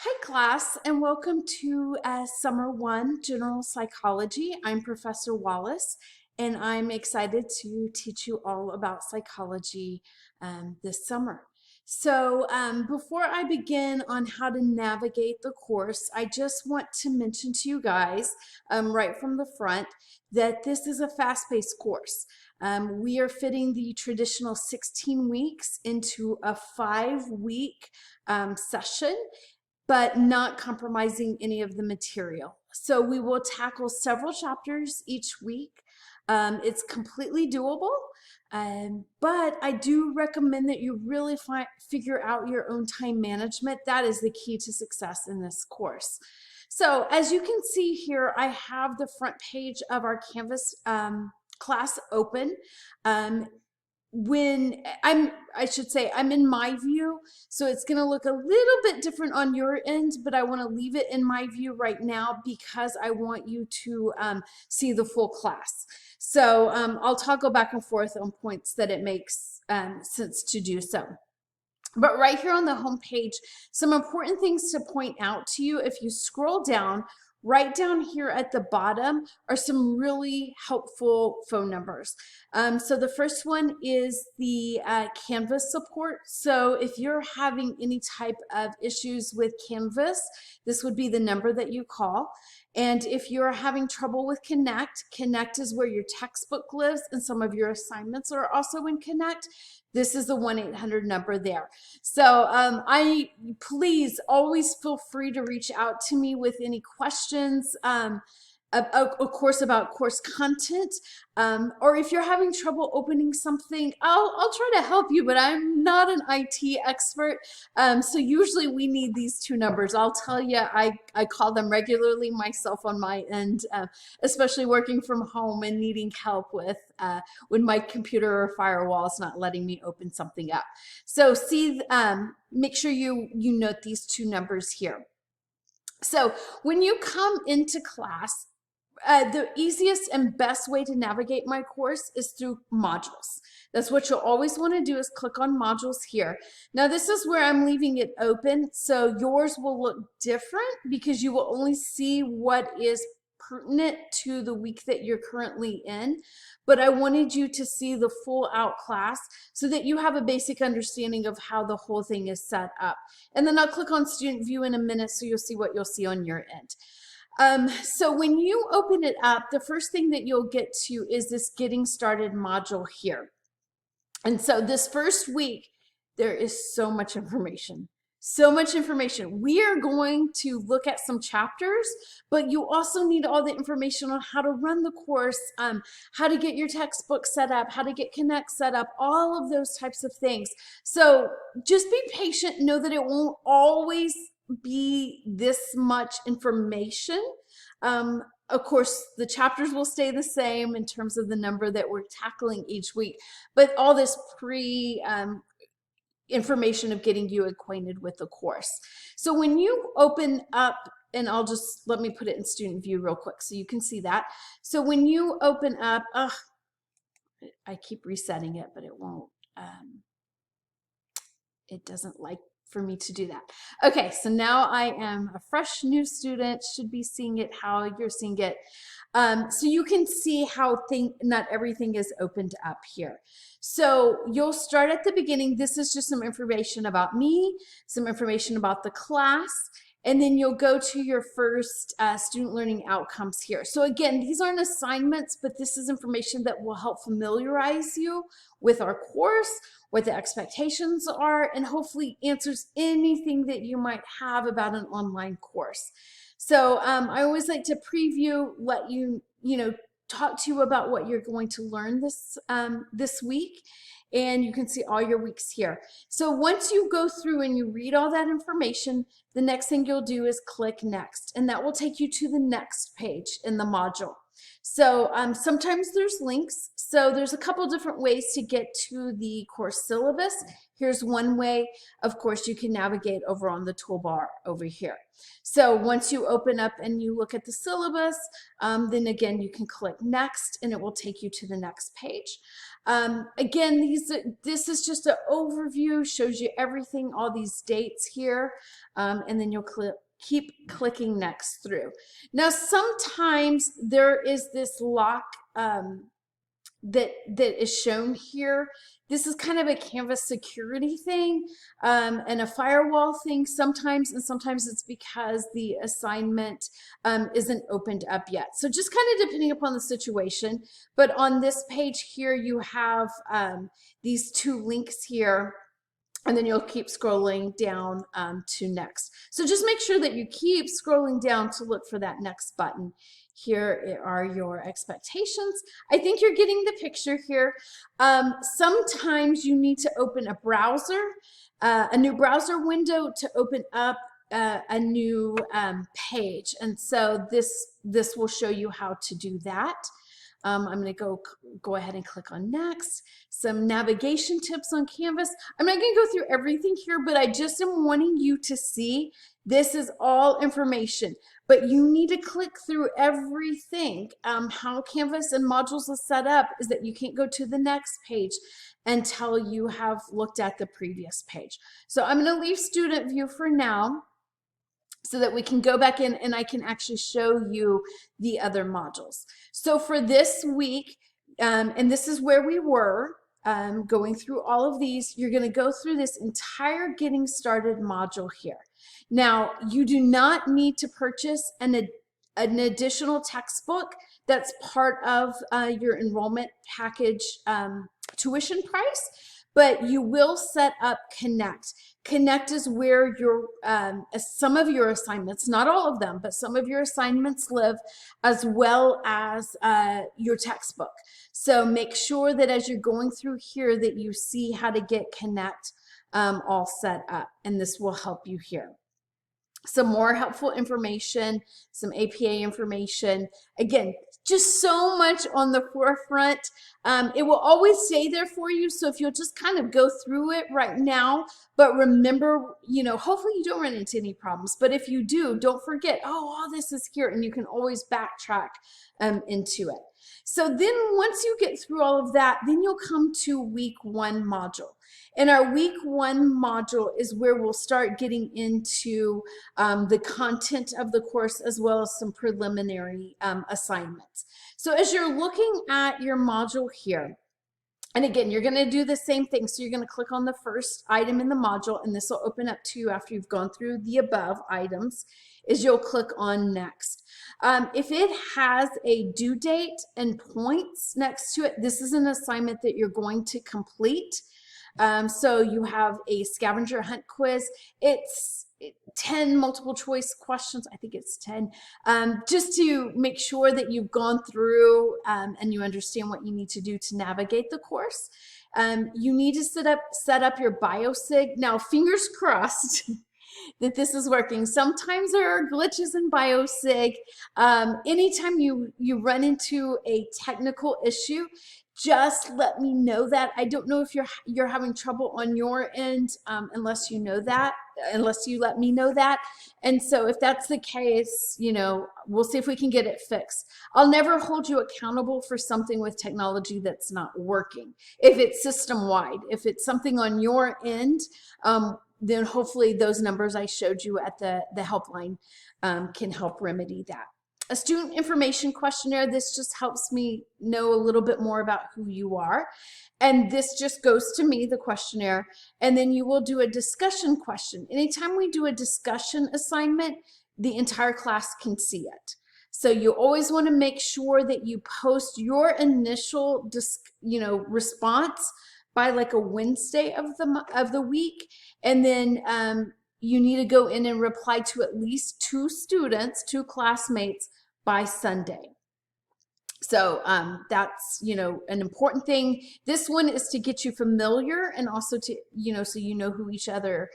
Hi, class, and welcome to Summer 1 General Psychology. I'm Professor Wallace, and I'm excited to teach you all about psychology this summer. Before I begin on how to navigate the course, I just want to mention to you guys right from the front that this is a fast-paced course. We are fitting the traditional 16 weeks into a 5-week session, but not compromising any of the material. So we will tackle several chapters each week. It's completely doable, but I do recommend that you really figure out your own time management. That is the key to success in this course. So as you can see here, I have the front page of our Canvas class open. I should say I'm in my view, so it's going to look a little bit different on your end, but I want to leave it in my view right now because I want you to see the full class. So I'll toggle back and forth on points that it makes sense to do so. But right here on the home page, some important things to point out to you. If you scroll down, right down here at the bottom are some really helpful phone numbers. So the first one is the Canvas support. So if you're having any type of issues with Canvas, this would be the number that you call. And if you're having trouble with Connect, Connect is where your textbook lives, and some of your assignments are also in Connect. This is the 1-800 number there. So please always feel free to reach out to me with any questions. Of course, about course content, or if you're having trouble opening something, I'll try to help you, but I'm not an IT expert. So usually we need these two numbers. I'll tell you, I call them regularly myself on my end, especially working from home and needing help with when my computer or firewall is not letting me open something up. So make sure you note these two numbers here. So when you come into class, the easiest and best way to navigate my course is through modules. That's what you'll always want to do, is click on modules here. Now this is where I'm leaving it open, so yours will look different because you will only see what is pertinent to the week that you're currently in. But I wanted you to see the full out class so that you have a basic understanding of how the whole thing is set up. And then I'll click on student view in a minute so you'll see what you'll see on your end. So when you open it up, the first thing that you'll get to is this getting started module here. And so this first week, there is so much information. So much information. We are going to look at some chapters, but you also need all the information on how to run the course, how to get your textbook set up, how to get Connect set up, all of those types of things. So just be patient. Know that it won't always be this much information. Of course, the chapters will stay the same in terms of the number that we're tackling each week, but all this information of getting you acquainted with the course. So when you open up, and let me put it in student view real quick so you can see that. So when you open up, I keep resetting it, but it won't, it doesn't like for me to do that. Okay, so now I am a fresh new student, should be seeing it how you're seeing it. So you can see how not everything is opened up here. So you'll start at the beginning. This is just some information about me, some information about the class, and then you'll go to your first student learning outcomes here. So again, these aren't assignments, but this is information that will help familiarize you with our course, what the expectations are, and hopefully answers anything that you might have about an online course. So I always like to preview, let you talk to you about what you're going to learn this week, and you can see all your weeks here. So once you go through and you read all that information, the next thing you'll do is click next, and that will take you to the next page in the module. So sometimes there's links. So there's a couple different ways to get to the course syllabus. Here's one way. Of course, you can navigate over on the toolbar over here. So once you open up and you look at the syllabus, then again, you can click next and it will take you to the next page. Again, this is just an overview, shows you everything, all these dates here, and then you'll keep clicking next through. Now, sometimes there is this lock that is shown here. This is kind of a Canvas security thing and a firewall thing sometimes, and sometimes it's because the assignment isn't opened up yet. So just kind of depending upon the situation. But on this page here, you have these two links here, and then you'll keep scrolling down to next. So just make sure that you keep scrolling down to look for that next button. Here are your expectations. I think you're getting the picture here. Sometimes you need to open a browser, a new browser window to open up a new page. And so this will show you how to do that. I'm going to go ahead and click on next. Some navigation tips on Canvas. I'm not going to go through everything here, but I just am wanting you to see this is all information, but you need to click through everything. How Canvas and modules is set up is that you can't go to the next page until you have looked at the previous page. So I'm going to leave student view for now, so that we can go back in and I can actually show you the other modules. So for this week, and this is where we were going through all of these, you're going to go through this entire Getting Started module here. Now, you do not need to purchase an additional textbook that's part of your enrollment package tuition price, but you will set up Connect. Connect is where your some of your assignments, not all of them, but some of your assignments live, as well as your textbook. So make sure that as you're going through here that you see how to get Connect all set up, and this will help you here. Some more helpful information, some APA information. Again, just so much on the forefront. It will always stay there for you. So if you'll just kind of go through it right now, but remember, you know, hopefully you don't run into any problems. But if you do, don't forget, oh, all this is here, and you can always backtrack into it. So then once you get through all of that, then you'll come to week 1 module. And our week 1 module is where we'll start getting into the content of the course, as well as some preliminary assignments. So as you're looking at your module here, and again, you're going to do the same thing. So you're going to click on the first item in the module, and this will open up to you after you've gone through the above items, is you'll click on next. If it has a due date and points next to it, this is an assignment that you're going to complete. So you have a scavenger hunt quiz. It's 10 multiple choice questions. I think it's 10, just to make sure that you've gone through and you understand what you need to do to navigate the course. You need to set up your BioSig. Now, fingers crossed that this is working. Sometimes there are glitches in BioSig. Anytime you run into a technical issue, just let me know that. I don't know if you're having trouble on your end unless you let me know that. And so if that's the case, you know, we'll see if we can get it fixed. I'll never hold you accountable for something with technology that's not working. If it's system-wide, if it's something on your end, then hopefully those numbers I showed you at the helpline can help remedy that. A student information questionnaire, this just helps me know a little bit more about who you are. And this just goes to me, the questionnaire, and then you will do a discussion question. Anytime we do a discussion assignment, the entire class can see it. So you always want to make sure that you post your initial response by like a Wednesday of the week, and then you need to go in and reply to at least 2 students, 2 classmates by Sunday. So that's, you know, an important thing. This one is to get you familiar, and also to, you know, so you know who each other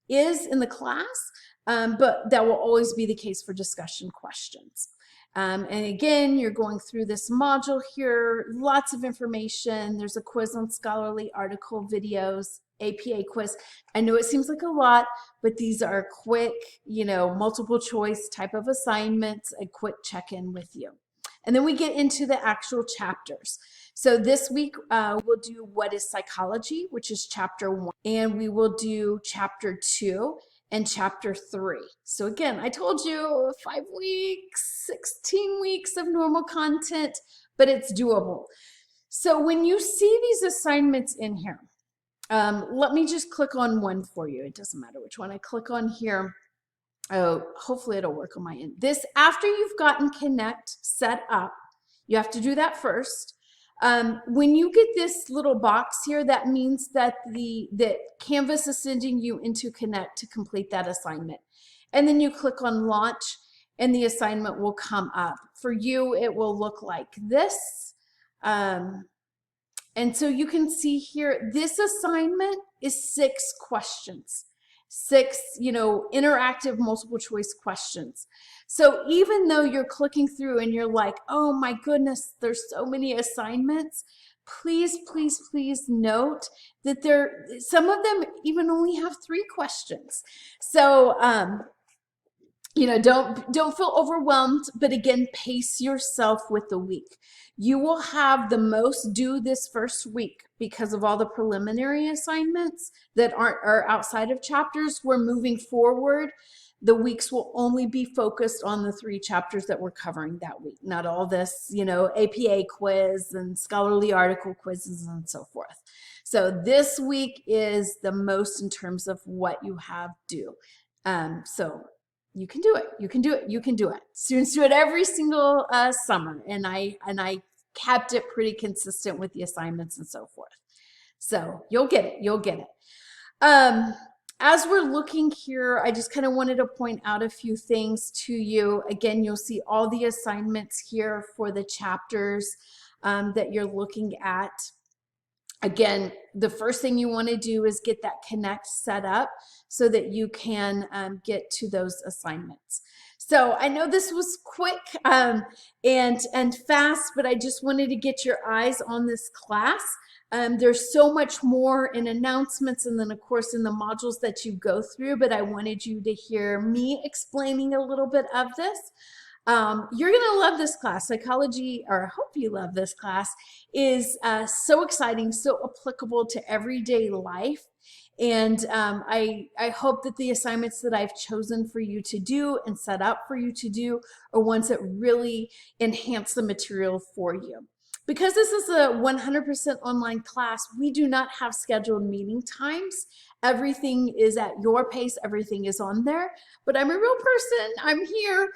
is in the class, but that will always be the case for discussion questions. And again, you're going through this module here, lots of information. There's a quiz on scholarly article videos, APA quiz. I know it seems like a lot, but these are quick, you know, multiple choice type of assignments, a quick check-in with you. And then we get into the actual chapters. So this week we'll do What is Psychology, which is chapter 1, and we will do chapter 2 and chapter 3. So again, I told you 5 weeks, 16 weeks of normal content, but it's doable. So when you see these assignments in here, let me just click on one for you. It doesn't matter which one I click on here. Oh, hopefully it'll work on my end. This, after you've gotten Connect set up, you have to do that first. When you get this little box here, that means that that Canvas is sending you into Connect to complete that assignment. And then you click on Launch and the assignment will come up. For you, it will look like this. And so you can see here, this assignment is 6 questions. 6, interactive multiple choice questions. So even though you're clicking through and you're like, oh my goodness, there's so many assignments, please, please, please note that some of them even only have 3 questions. So, don't feel overwhelmed, but again, pace yourself with the week. You will have the most due this first week because of all the preliminary assignments that are outside of chapters. We're moving forward. The weeks will only be focused on the 3 chapters that we're covering that week, not all this, APA quiz and scholarly article quizzes and so forth. So this week is the most in terms of what you have due. So you can do it. You can do it. You can do it. Students do it every single summer, and I kept it pretty consistent with the assignments and so forth. So you'll get it. You'll get it. As we're looking here, I just kind of wanted to point out a few things to you. Again, you'll see all the assignments here for the chapters that you're looking at. Again, the first thing you want to do is get that Connect set up so that you can get to those assignments. So I know this was quick and fast, but I just wanted to get your eyes on this class. There's so much more in announcements and then of course in the modules that you go through, but I wanted you to hear me explaining a little bit of this. You're going to love this class. Psychology, or I hope you love this class, is so exciting, so applicable to everyday life. And I hope that the assignments that I've chosen for you to do and set up for you to do are ones that really enhance the material for you. Because this is a 100% online class, we do not have scheduled meeting times. Everything is at your pace. Everything is on there. But I'm a real person. I'm here.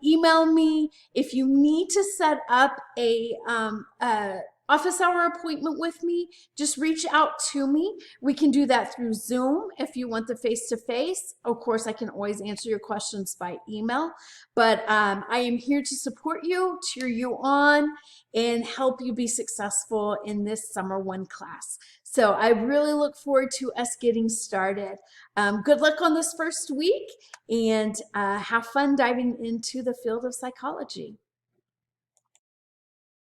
Email me if you need to set up a office hour appointment with me. Just reach out to me. We can do that through Zoom if you want the face-to-face. Of course, I can always answer your questions by email. But I am here to support you, cheer you on, and help you be successful in this Summer 1 class. So I really look forward to us getting started. Good luck on this first week, and have fun diving into the field of psychology.